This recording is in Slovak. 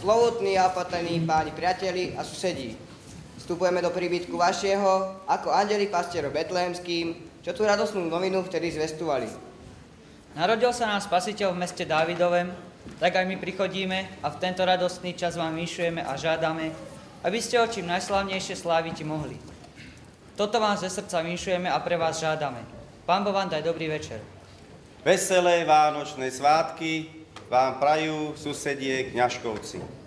Slovutní a opatrní páni priateli a susedí. Vstupujeme do príbytku vašieho ako anjeli pastierov betlehemským, čo tú radosnú novinu vtedy zvestovali. Narodil sa nám Spasiteľ v meste Dávidovem, tak aj my prichodíme a v tento radostný čas vám vyšujeme a žiadame, aby ste ho čím najslávnejšie sláviť mohli. Toto vám ze srdca vyšujeme a pre vás žiadame. Pán Boh vám daj dobrý večer. Veselé vánočné svátky vám prajú susedie Kňažkovci.